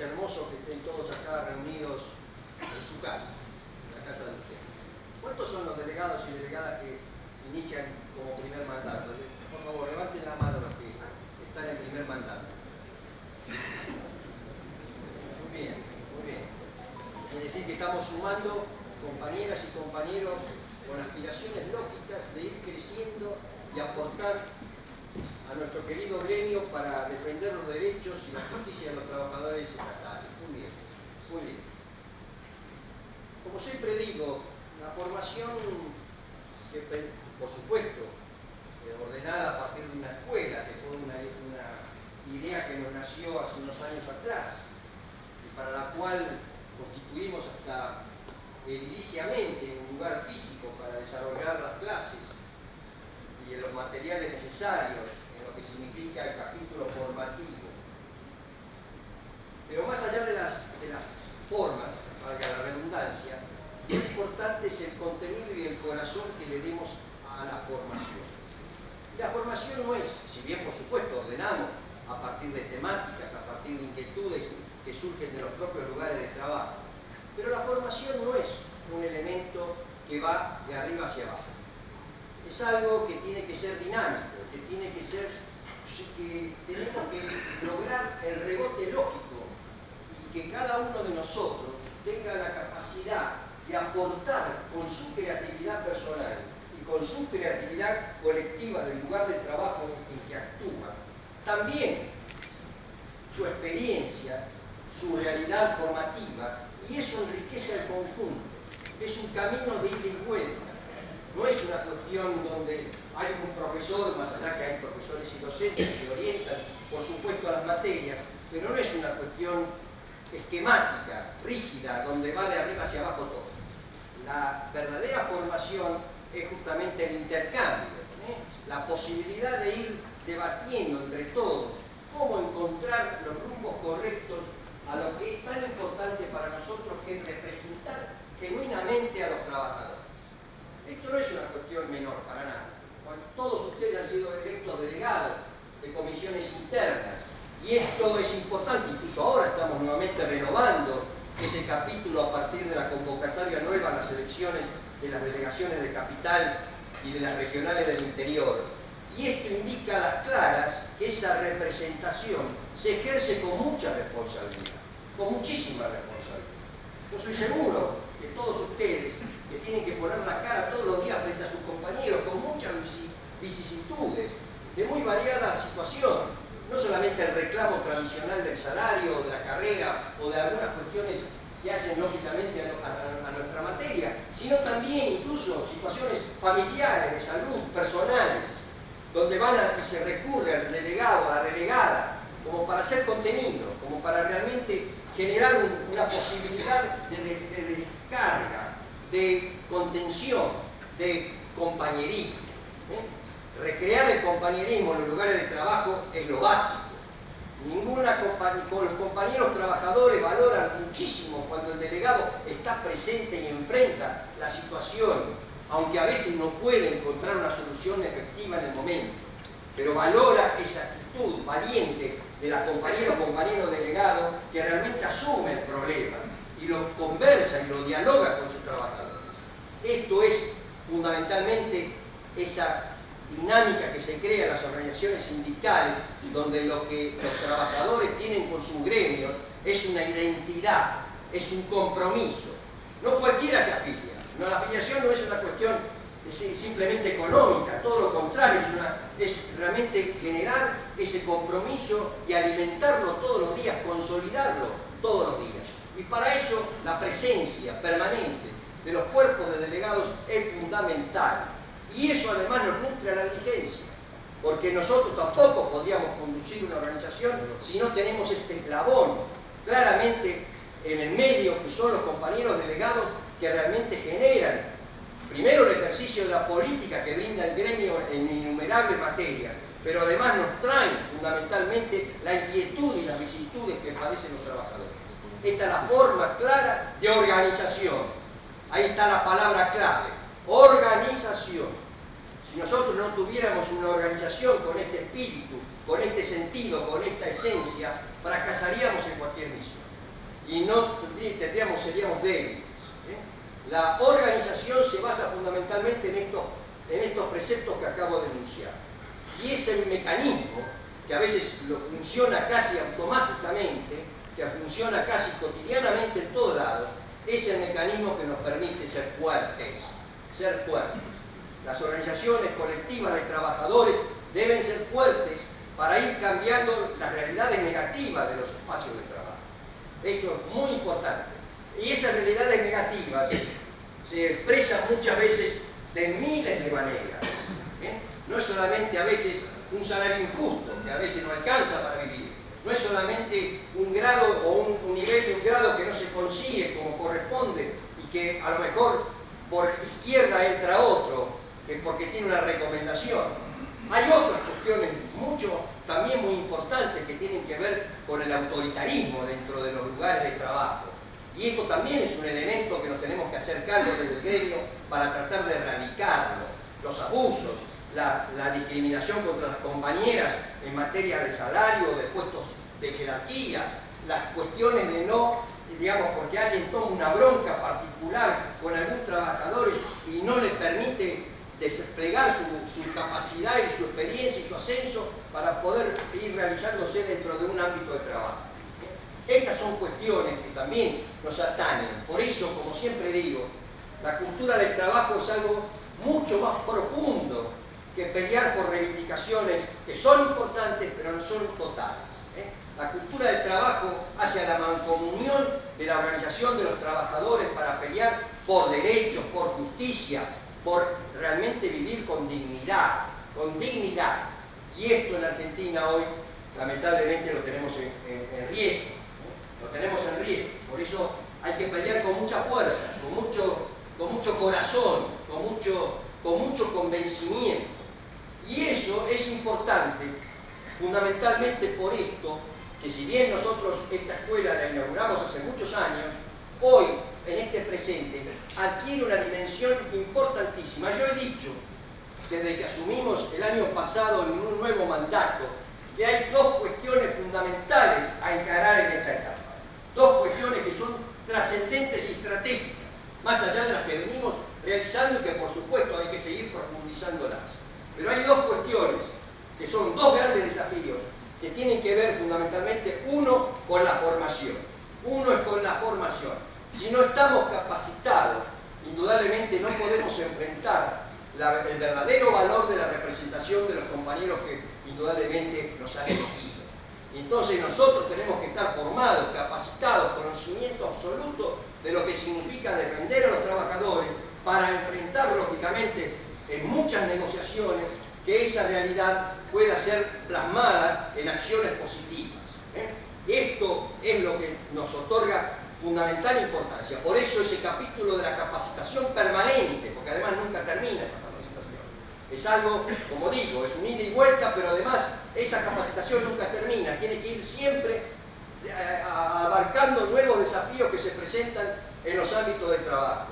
es hermoso que estén todos acá reunidos en su casa, en la casa de ustedes. ¿Cuántos son los delegados y delegadas que inician como primer mandato? Por favor, levanten la mano los que están en primer mandato. Muy bien, muy bien. Quiere decir que estamos sumando compañeras y compañeros con aspiraciones lógicas de ir creciendo y aportar a nuestro querido gremio para defender los derechos y la justicia de los trabajadores estatales. Muy bien, muy bien. Como siempre digo, la formación, que por supuesto, ordenada a partir de una escuela, que fue una idea que nos nació hace unos años atrás, y para la cual constituimos hasta ediliciamente un lugar físico para desarrollar las clases y los materiales necesarios en lo que significa el capítulo formativo. Pero más allá de las formas, valga la redundancia, lo importante es el contenido y el corazón que le demos a la formación. Y la formación no es, si bien por supuesto ordenamos a partir de temáticas, a partir de inquietudes que surgen de los propios lugares de trabajo, pero la formación no es un elemento que va de arriba hacia abajo. Es algo que tiene que ser dinámico, que tiene que ser, que tenemos que lograr el rebote lógico y que cada uno de nosotros tenga la capacidad de aportar con su creatividad personal y con su creatividad colectiva del lugar de trabajo en que actúa, también su experiencia, su realidad formativa, y eso enriquece al conjunto. Es un camino de ida y vuelta. No es una cuestión donde hay un profesor, más allá que hay profesores y docentes que orientan, por supuesto, a las materias, pero no es una cuestión esquemática, rígida, donde va de arriba hacia abajo todo. La verdadera formación es justamente el intercambio, la posibilidad de ir debatiendo entre todos cómo encontrar los rumbos correctos a lo que es tan importante para nosotros, que es representar genuinamente a los trabajadores. Esto no es una cuestión menor para nada. Cuando todos ustedes han sido electos delegados de comisiones internas, y esto es importante, incluso ahora estamos nuevamente renovando ese capítulo a partir de la convocatoria nueva a las elecciones de las delegaciones de capital y de las regionales del interior. Y esto indica a las claras que esa representación se ejerce con mucha responsabilidad, con muchísima responsabilidad. Yo soy seguro que todos ustedes, que tienen que poner la cara todos los días frente a sus compañeros, con muchas vicisitudes, de muy variada situación, no solamente el reclamo tradicional del salario, o de la carrera, o de algunas cuestiones que hacen lógicamente a nuestra materia, sino también incluso situaciones familiares, de salud, personales, donde y se recurre al delegado, a la delegada, como para hacer contenido, como para realmente generar una posibilidad de descarga, de contención, de compañerismo. Recrear el compañerismo en los lugares de trabajo es lo básico. Los compañeros trabajadores valoran muchísimo cuando el delegado está presente y enfrenta la situación, aunque a veces no puede encontrar una solución efectiva en el momento, pero valora esa actitud valiente de la compañera o compañero delegado que realmente asume el problema y lo conversa y lo dialoga con sus trabajadores. Esto es fundamentalmente esa dinámica que se crea en las organizaciones sindicales, donde lo que los trabajadores tienen con sus gremios es una identidad, es un compromiso. No cualquiera se afilia. No, la afiliación no es una cuestión simplemente económica, todo lo contrario, es realmente generar ese compromiso y alimentarlo todos los días, consolidarlo todos los días. Y para eso la presencia permanente de los cuerpos de delegados es fundamental. Y eso además nos nutre a la dirigencia, porque nosotros tampoco podríamos conducir una organización si no tenemos este eslabón claramente en el medio, que son los compañeros delegados que realmente generan primero el ejercicio de la política que brinda el gremio en innumerables materias, pero además nos traen fundamentalmente la inquietud y las vicisitudes que padecen los trabajadores. Esta es la forma clara de organización. Ahí está la palabra clave: organización. Si nosotros no tuviéramos una organización con este espíritu, con este sentido, con esta esencia, fracasaríamos en cualquier misión. y no seríamos débiles. La organización se basa fundamentalmente en estos preceptos que acabo de enunciar. Y ese mecanismo, que a veces funciona casi automáticamente, que funciona casi cotidianamente en todos lados, es el mecanismo que nos permite ser fuertes. Ser fuertes. Las organizaciones colectivas de trabajadores deben ser fuertes para ir cambiando las realidades negativas de los espacios de trabajo. Eso es muy importante. Y esas realidades negativas se expresan muchas veces de miles de maneras. No es solamente a veces un salario injusto, que a veces no alcanza para vivir. No es solamente un grado o un nivel de un grado que no se consigue como corresponde y que a lo mejor por izquierda entra otro, porque tiene una recomendación. Hay otras cuestiones también muy importantes que tienen que ver con el autoritarismo dentro de los lugares de trabajo. Y esto también es un elemento que nos tenemos que hacer cargo desde el gremio para tratar de erradicarlo. Los abusos, la discriminación contra las compañeras en materia de salario, de puestos de jerarquía, las cuestiones de no, digamos, porque alguien toma una bronca particular con algún trabajador y no le permite desplegar su capacidad y su experiencia y su ascenso para poder ir realizándose dentro de un ámbito de trabajo. Estas son cuestiones que también nos atañen. Por eso, como siempre digo, la cultura del trabajo es algo mucho más profundo que pelear por reivindicaciones que son importantes pero no son totales. La cultura del trabajo hacia la mancomunión de la organización de los trabajadores para pelear por derechos, por justicia, por realmente vivir con dignidad, Y esto en Argentina hoy, lamentablemente, lo tenemos en riesgo. Lo tenemos en riesgo. Por eso hay que pelear con mucha fuerza, con mucho corazón, con mucho convencimiento. Y eso es importante, fundamentalmente por esto, que si bien nosotros esta escuela la inauguramos hace muchos años, hoy, en este presente, adquiere una dimensión importantísima. Yo he dicho, desde que asumimos el año pasado en un nuevo mandato, que hay dos cuestiones fundamentales a encarar en esta etapa. Dos cuestiones que son trascendentes y estratégicas, más allá de las que venimos realizando y que por supuesto hay que seguir profundizándolas. Pero hay dos cuestiones que son dos grandes desafíos que tienen que ver fundamentalmente, uno con la formación. Uno es con la formación. Si no estamos capacitados, indudablemente no podemos enfrentar el verdadero valor de la representación de los compañeros que indudablemente nos han elegido. Y entonces nosotros tenemos que estar formados, capacitados, conocimiento absoluto de lo que significa defender a los trabajadores para enfrentar lógicamente en muchas negociaciones que esa realidad pueda ser plasmada en acciones positivas. Esto es lo que nos otorga fundamental importancia. Por eso ese capítulo de la capacitación permanente, porque además nunca termina esa capacitación. Es algo, como digo, es un ida y vuelta, pero además esa capacitación nunca termina. Tiene que ir siempre abarcando nuevos desafíos que se presentan en los ámbitos de trabajo.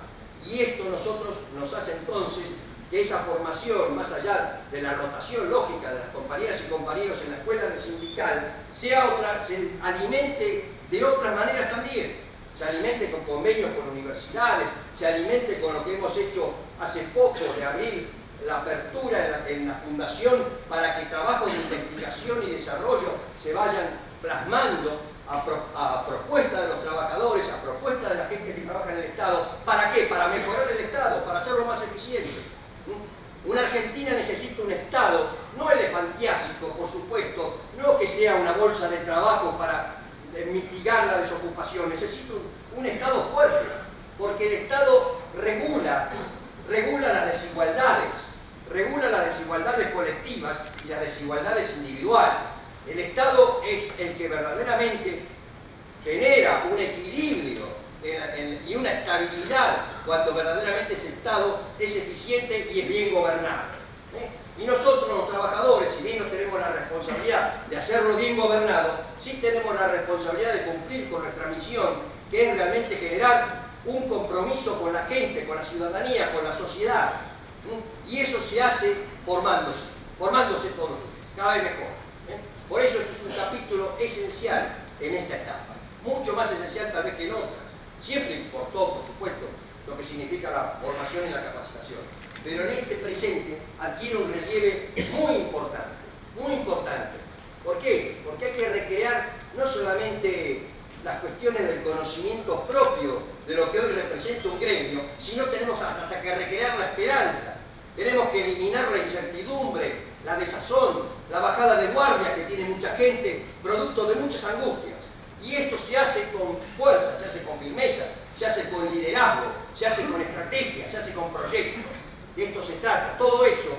Y esto nos hace entonces que esa formación, más allá de la rotación lógica de las compañeras y compañeros en la escuela de sindical, se alimente de otras maneras también. Se alimente con convenios con universidades, se alimente con lo que hemos hecho hace poco de abrir la apertura en la fundación para que trabajos de investigación y desarrollo se vayan plasmando a propuesta de los trabajadores, a propuesta de la gente que trabaja en el Estado. ¿Para qué? Para mejorar el Estado, para hacerlo más eficiente. Una Argentina necesita un Estado, no elefantiásico, por supuesto, no que sea una bolsa de trabajo para mitigar la desocupación. Necesita un Estado fuerte, porque el Estado regula las desigualdades colectivas y las desigualdades individuales. El Estado es el que verdaderamente genera un equilibrio y una estabilidad cuando verdaderamente ese Estado es eficiente y es bien gobernado. Y nosotros los trabajadores, si bien no tenemos la responsabilidad de hacerlo bien gobernado, sí tenemos la responsabilidad de cumplir con nuestra misión, que es realmente generar un compromiso con la gente, con la ciudadanía, con la sociedad. Y eso se hace formándose todos los días, cada vez mejor. Por eso esto es un capítulo esencial en esta etapa. mucho más esencial tal vez que en otras. Siempre importó, por supuesto, lo que significa la formación y la capacitación. Pero en este presente adquiere un relieve muy importante, muy importante. ¿Por qué? Porque hay que recrear no solamente las cuestiones del conocimiento propio de lo que hoy representa un gremio, sino tenemos hasta que recrear la esperanza. Tenemos que eliminar la incertidumbre, la desazón, la bajada de guardia que tiene mucha gente, producto de muchas angustias. Y esto se hace con fuerza, se hace con firmeza, se hace con liderazgo, se hace con estrategia, se hace con proyectos. De esto se trata. Todo eso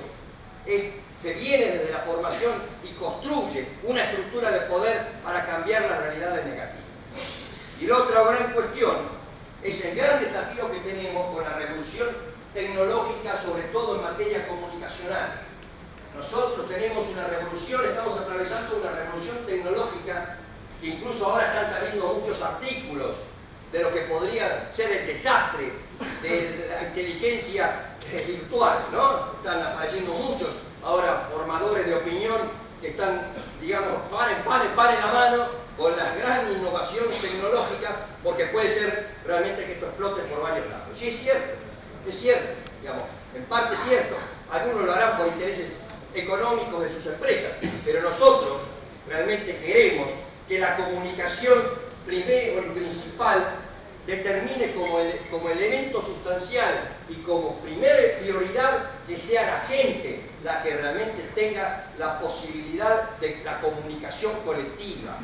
se viene desde la formación y construye una estructura de poder para cambiar las realidades negativas. Y la otra gran cuestión es el gran desafío que tenemos con la revolución tecnológica, sobre todo en materia comunicacional. Nosotros tenemos una revolución, estamos atravesando una revolución tecnológica que incluso ahora están saliendo muchos artículos de lo que podría ser el desastre de la inteligencia virtual, ¿no? Están apareciendo muchos ahora formadores de opinión que están, digamos, paren la mano con la gran innovación tecnológica, porque puede ser realmente que esto explote por varios lados. Y es cierto, digamos, en parte es cierto. Algunos lo harán por intereses económicos de sus empresas, pero nosotros realmente queremos que la comunicación primero y principal determine como elemento sustancial y como primera prioridad que sea la gente la que realmente tenga la posibilidad de la comunicación colectiva.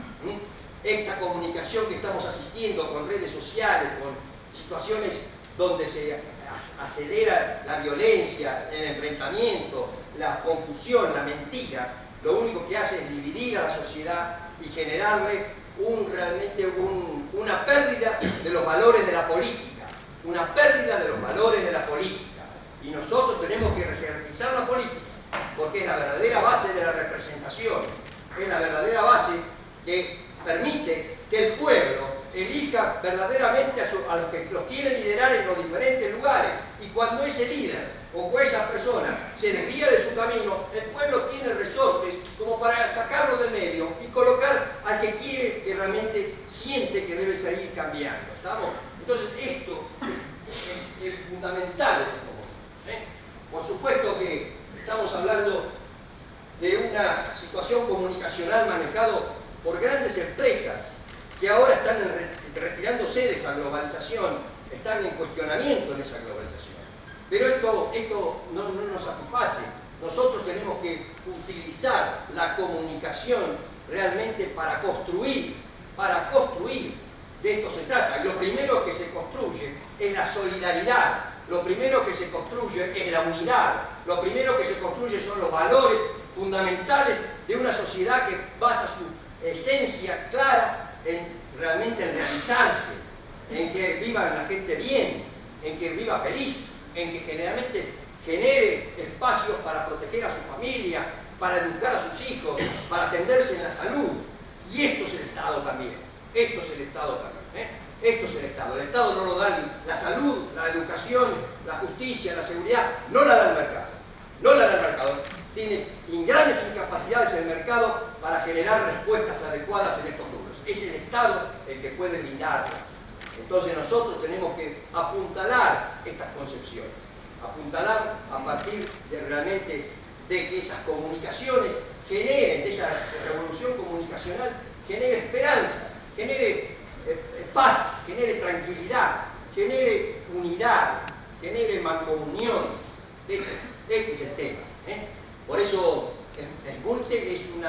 Esta comunicación que estamos asistiendo con redes sociales, con situaciones donde se acelera la violencia, el enfrentamiento, la confusión, la mentira, lo único que hace es dividir a la sociedad y generarle realmente una pérdida de los valores de la política, una pérdida de los valores de la política. Y nosotros tenemos que rejerarquizar la política, porque es la verdadera base de la representación, es la verdadera base que permite que el pueblo elija verdaderamente a los que los quieren liderar en los diferentes lugares. Y cuando ese líder o esa persona se desvía de su camino, el pueblo tiene resortes como para sacarlo del medio y colocar al que quiere, que realmente siente que debe seguir cambiando. ¿Estamos? Entonces esto es fundamental. Por supuesto que estamos hablando de una situación comunicacional manejado por grandes empresas que ahora están retirándose de esa globalización, están en cuestionamiento en esa globalización. Pero esto no nos satisface. Nosotros tenemos que utilizar la comunicación realmente para construir. De esto se trata. Y lo primero que se construye es la solidaridad. Lo primero que se construye es la unidad. Lo primero que se construye son los valores fundamentales de una sociedad que basa su esencia clara en realmente en realizarse, en que viva la gente bien, en que viva feliz, en que generalmente genere espacios para proteger a su familia, para educar a sus hijos, para atenderse en la salud. Y esto es el Estado también. Esto es el Estado también. Esto es el Estado. El Estado no lo da la salud, la educación, la justicia, la seguridad, no la da el mercado. No la da el mercado. Tiene grandes incapacidades en el mercado para generar respuestas adecuadas en estos rubros. Es el Estado el que puede brindarla. Entonces nosotros tenemos que apuntalar estas concepciones, apuntalar a partir de realmente de que esas comunicaciones generen, de esa revolución comunicacional, genere esperanza, genere paz, genere tranquilidad, genere unidad, genere mancomunión. Este es el tema. Por eso el MULTE es un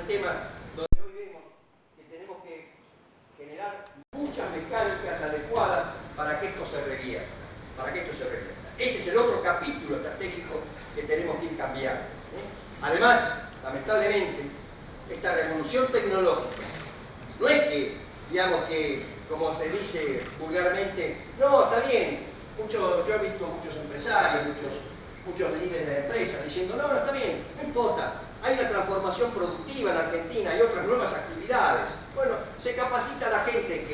tema donde hoy vemos que tenemos que generar muchas mecánicas adecuadas para que esto se revierta. Este es el otro capítulo estratégico que tenemos que ir cambiando. Además, lamentablemente, esta revolución tecnológica no es que, digamos que, como se dice vulgarmente, no, está bien, yo he visto muchos empresarios, muchos líderes de empresas diciendo, no, está bien, no importa, hay una transformación productiva en Argentina, hay otras nuevas actividades. Bueno, se capacita a la gente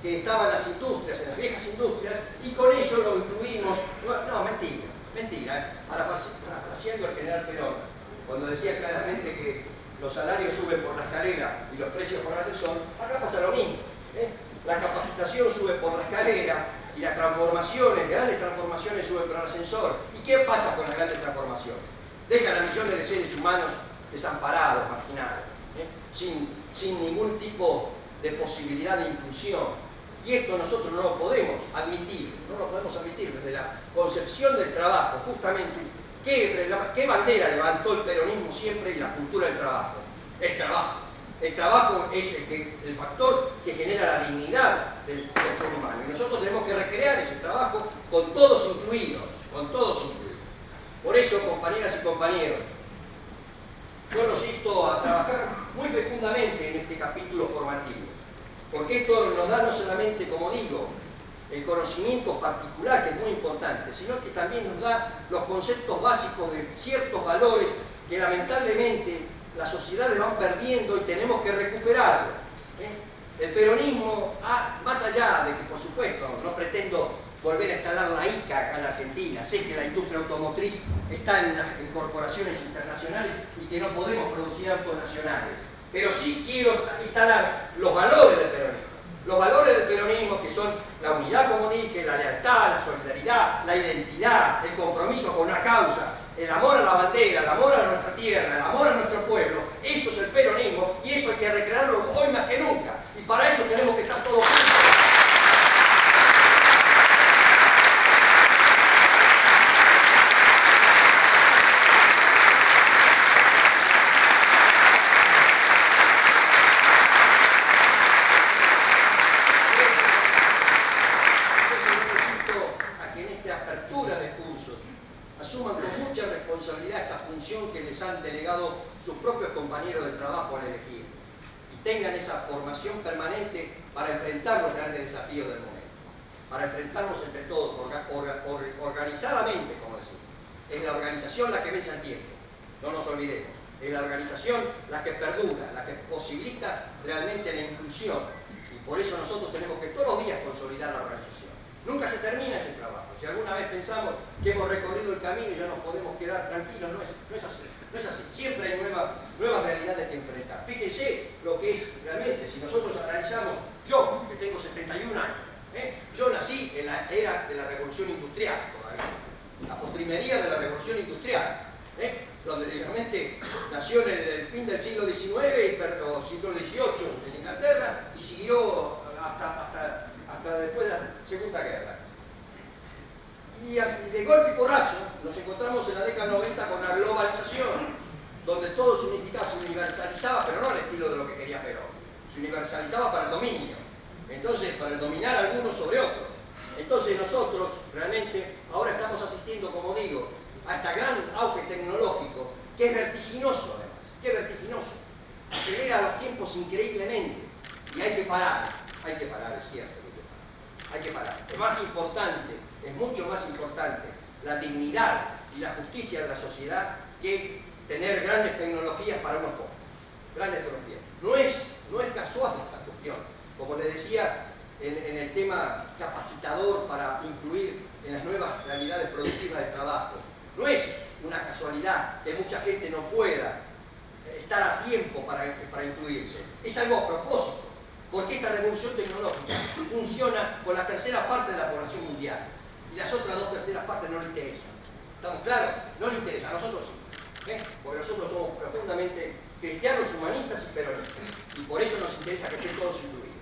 que estaba en las industrias, en las viejas industrias, y con eso lo incluimos. No, mentira. Parafraseando al general Perón, cuando decía claramente que los salarios suben por la escalera y los precios por el ascensor, acá pasa lo mismo. La capacitación sube por la escalera y las transformaciones, grandes transformaciones, suben por el ascensor. ¿Y qué pasa con las grandes transformaciones? Dejan a millones de seres humanos desamparados, marginados, sin ningún tipo de posibilidad de inclusión. Y esto nosotros no lo podemos admitir, desde la concepción del trabajo, justamente. ¿Qué bandera levantó el peronismo siempre y la cultura del trabajo? El trabajo. El trabajo es el factor que genera la dignidad del ser humano. Y nosotros tenemos que recrear ese trabajo con todos incluidos, Por eso, compañeras y compañeros, yo los insto a trabajar muy fecundamente en este capítulo formativo, porque esto nos da no solamente, como digo, el conocimiento particular, que es muy importante, sino que también nos da los conceptos básicos de ciertos valores que lamentablemente las sociedades van perdiendo y tenemos que recuperarlo. El peronismo, más allá de que, por supuesto, no pretendo volver a instalar la ICA acá en Argentina, sé que la industria automotriz está en corporaciones internacionales y que no podemos producir autos nacionales, pero sí quiero instalar los valores del peronismo. Los valores del peronismo, que son la unidad, como dije, la lealtad, la solidaridad, la identidad, el compromiso con una causa, el amor a la bandera, el amor a nuestra tierra, el amor a nuestro pueblo. Eso es el peronismo y eso hay que recrearlo hoy más que nunca. Y para eso tenemos que estar todos juntos. Que les han delegado sus propios compañeros de trabajo al elegir y tengan esa formación permanente para enfrentar los grandes desafíos del momento, para enfrentarnos entre todos, organizadamente, como decimos. Es la organización la que vence al tiempo, no nos olvidemos. Es la organización la que perdura, la que posibilita realmente la inclusión, y por eso nosotros tenemos que todos los días consolidar la organización. Nunca se termina ese trabajo. Si alguna vez pensamos que hemos recorrido el camino y ya nos podemos quedar tranquilos, no es así. Siempre hay nuevas realidades que enfrentar. Fíjense lo que es realmente, si nosotros analizamos, yo, que tengo 71 años, yo nací en la era de la Revolución Industrial, todavía, la postrimería de la Revolución Industrial, donde realmente nació en el fin del siglo XIX, o siglo XVIII en Inglaterra, y siguió hasta después de la Segunda Guerra. Y de golpe y porrazo nos encontramos en la década 90 con la globalización, donde todo se universalizaba, pero no al estilo de lo que quería Perón. Se universalizaba para el dominio, entonces para el dominar a algunos sobre otros. Entonces nosotros realmente ahora estamos asistiendo, como digo, a este gran auge tecnológico, que es vertiginoso además, que es vertiginoso. Acelera los tiempos increíblemente y hay que parar, es cierto. Hay que parar. Es más importante, es mucho más importante la dignidad y la justicia de la sociedad que tener grandes tecnologías para unos pocos. Grandes tecnologías. No es casual esta cuestión. Como les decía en el tema capacitador para incluir en las nuevas realidades productivas del trabajo, no es una casualidad que mucha gente no pueda estar a tiempo para incluirse. Es algo a propósito. Porque esta revolución tecnológica funciona con la tercera parte de la población mundial y las otras dos terceras partes no le interesan. ¿Estamos claros? No le interesa, a nosotros sí. Porque nosotros somos profundamente cristianos, humanistas y peronistas. Y por eso nos interesa que estén todos incluidos.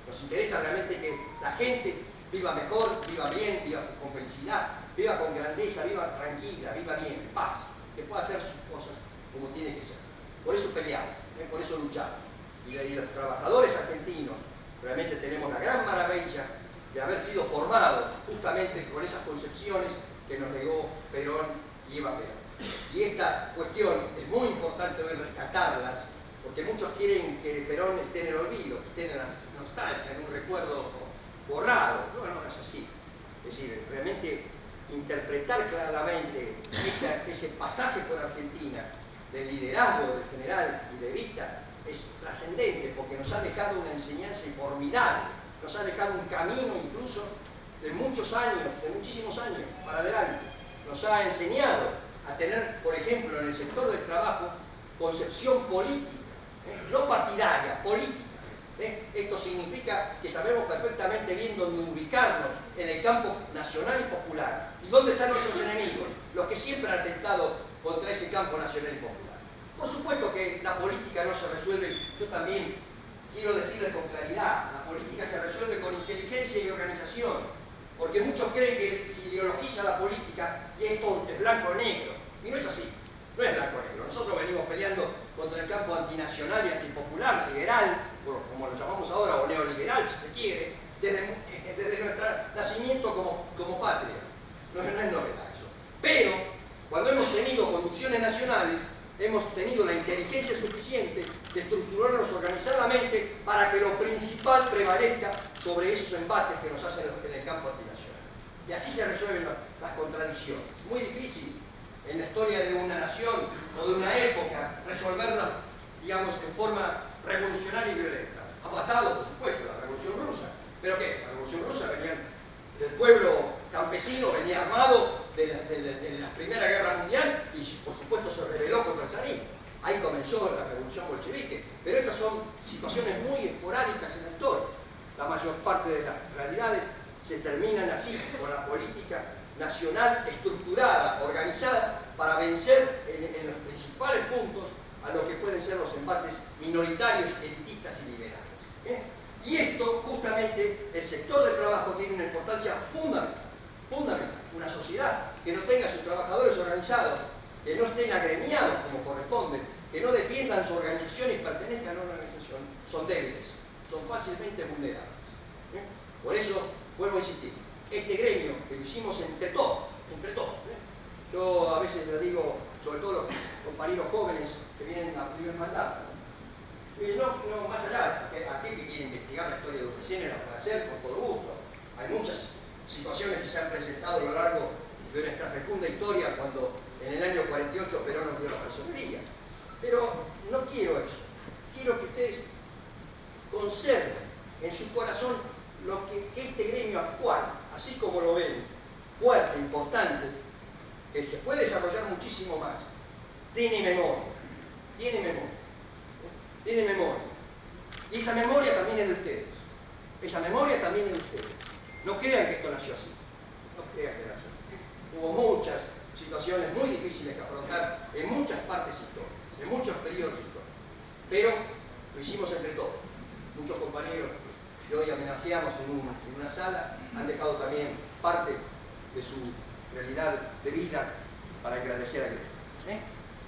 Nos interesa realmente que la gente viva mejor, viva bien, viva con felicidad, viva con grandeza, viva tranquila, viva bien, en paz, que pueda hacer sus cosas como tiene que ser. Por eso peleamos, por eso luchamos. Y los trabajadores argentinos realmente tenemos la gran maravilla de haber sido formados justamente con esas concepciones que nos legó Perón y Eva Perón. Y esta cuestión es muy importante hoy rescatarlas, porque muchos quieren que Perón esté en el olvido, que esté en la nostalgia, en un recuerdo borrado. No es así. Es decir, realmente interpretar claramente ese pasaje por Argentina del liderazgo del general y de Evita es trascendente, porque nos ha dejado una enseñanza formidable, nos ha dejado un camino incluso de muchos años, de muchísimos años para adelante. Nos ha enseñado a tener, por ejemplo, en el sector del trabajo, concepción política, no partidaria, política. Esto significa que sabemos perfectamente bien dónde ubicarnos en el campo nacional y popular. ¿Y dónde están nuestros enemigos? Los que siempre han atentado contra ese campo nacional y popular. Por supuesto que la política no se resuelve, yo también quiero decirles con claridad, la política se resuelve con inteligencia y organización, porque muchos creen que se ideologiza la política y esto es blanco o negro, y no es así, no es blanco o negro. Nosotros venimos peleando contra el campo antinacional y antipopular, liberal, como lo llamamos ahora, o neoliberal si se quiere, desde nuestro nacimiento como patria. No es novedad eso. Pero, cuando hemos tenido conducciones nacionales, hemos tenido la inteligencia suficiente de estructurarnos organizadamente para que lo principal prevalezca sobre esos embates que nos hacen en el campo antinacional. Y así se resuelven las contradicciones. Muy difícil en la historia de una nación o de una época resolverlas, digamos, en forma revolucionaria y violenta. Ha pasado, por supuesto, la Revolución Rusa. ¿Pero qué? La Revolución Rusa venía del pueblo campesino, venía armado de la Primera Guerra Mundial y por supuesto se rebeló contra el zarismo. Ahí comenzó la revolución bolchevique, pero estas son situaciones muy esporádicas en la historia. La mayor parte de las realidades se terminan así, con la política nacional estructurada, organizada, para vencer en los principales puntos a lo que pueden ser los embates minoritarios, elitistas y liberales. Y esto, justamente, el sector del trabajo tiene una importancia fundamental. Una sociedad que no tenga a sus trabajadores organizados, que no estén agremiados como corresponde, que no defiendan su organización y pertenezcan a una organización, son débiles, son fácilmente vulnerables. Por eso, vuelvo a insistir, este gremio que lo hicimos entre todos. Yo a veces le digo, sobre todo los compañeros jóvenes que vienen a primer mandato, no, más allá, aquel que quiere investigar la historia de UPCN lo puede hacer con todo gusto. Hay muchas situaciones que se han presentado a lo largo de nuestra fecunda historia cuando en el año 48 Perón nos dio la personería. Pero no quiero eso. Quiero que ustedes conserven en su corazón lo que este gremio actual, así como lo ven, fuerte, importante, que se puede desarrollar muchísimo más, tiene memoria. Y esa memoria también es de ustedes. No crean que esto nació así. Hubo muchas situaciones muy difíciles que afrontar en muchas partes históricas, en muchos periodos históricos. Pero lo hicimos entre todos. Muchos compañeros que hoy homenajeamos en una sala han dejado también parte de su realidad de vida para agradecer a Dios.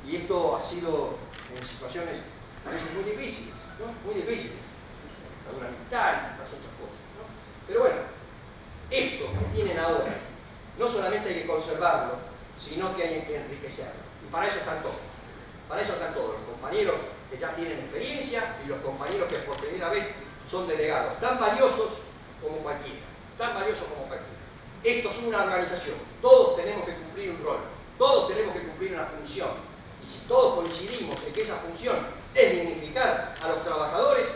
Y esto ha sido en situaciones a veces muy difíciles, ¿no? Muy difíciles. Dictadura militar y tantas otras cosas, ¿no? Pero bueno, esto que tienen ahora, no solamente hay que conservarlo, sino que hay que enriquecerlo. Y para eso están todos. Los compañeros que ya tienen experiencia y los compañeros que por primera vez son delegados, tan valiosos como cualquiera. Esto es una organización. Todos tenemos que cumplir un rol. Todos tenemos que cumplir una función. Y si todos coincidimos en que esa función es dignificar a los trabajadores,